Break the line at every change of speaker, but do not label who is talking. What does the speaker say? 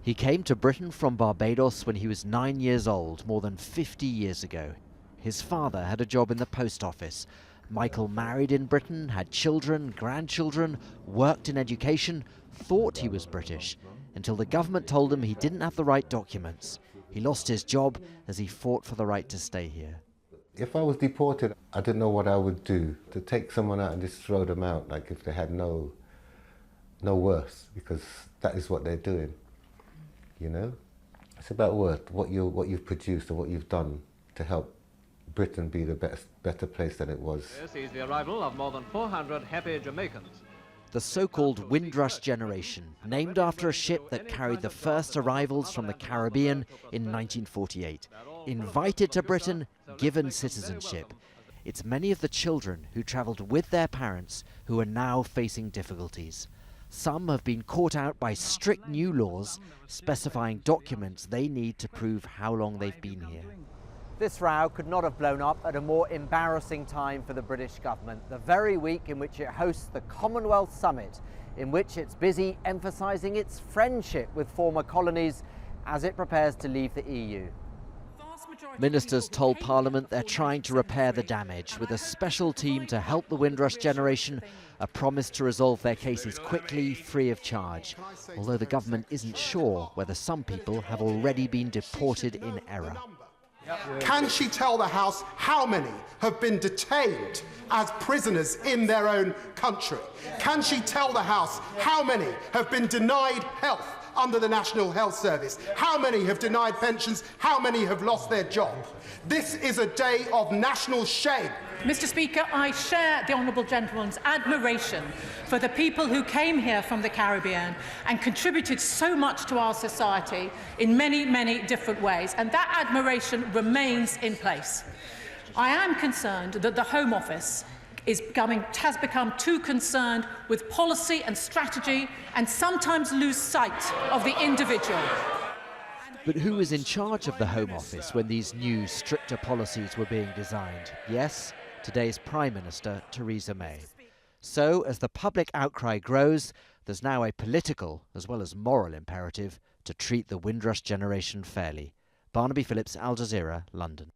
He came to Britain from Barbados when he was 9 years old, more than 50 years ago. His father had a job in the post office. Michael married in Britain, had children, grandchildren, worked in education, thought he was British, until the government told him he didn't have the right documents. He lost his job as he fought for the right to stay here.
If I was deported, I didn't know what I would do. To take someone out and just throw them out, like if they had no worth, because that is what they're doing. You know, it's about worth, what you've produced and what you've done to help Britain be the better place than it was.
This is the arrival of more than 400 happy Jamaicans.
The so-called Windrush generation, named after a ship that carried the first arrivals from the Caribbean in 1948. Invited to Britain, given citizenship. It's many of the children who travelled with their parents who are now facing difficulties. Some have been caught out by strict new laws specifying documents they need to prove how long they've been here. This row could not have blown up at a more embarrassing time for the British government, the very week in which it hosts the Commonwealth Summit, in which it's busy emphasising its friendship with former colonies as it prepares to leave the EU. Ministers told Parliament they're trying to repair the damage with a special team to help the Windrush generation, a promise to resolve their cases quickly, free of charge, although the government isn't sure whether some people have already been deported in error.
Can she tell the House how many have been detained as prisoners in their own country? Can she tell the House how many have been denied health under the National Health Service? How many have denied pensions? How many have lost their job? This is a day of national shame.
Mr. Speaker, I share the honourable gentleman's admiration for the people who came here from the Caribbean and contributed so much to our society in many, many different ways, and that admiration remains in place. I am concerned that the Home Office has become too concerned with policy and strategy and sometimes lose sight of the individual.
But who was in charge of the Home Office when these new, stricter policies were being designed? Yes, today's Prime Minister, Theresa May. So, as the public outcry grows, there's now a political as well as moral imperative to treat the Windrush generation fairly. Barnaby, Phillips, Al Jazeera, London.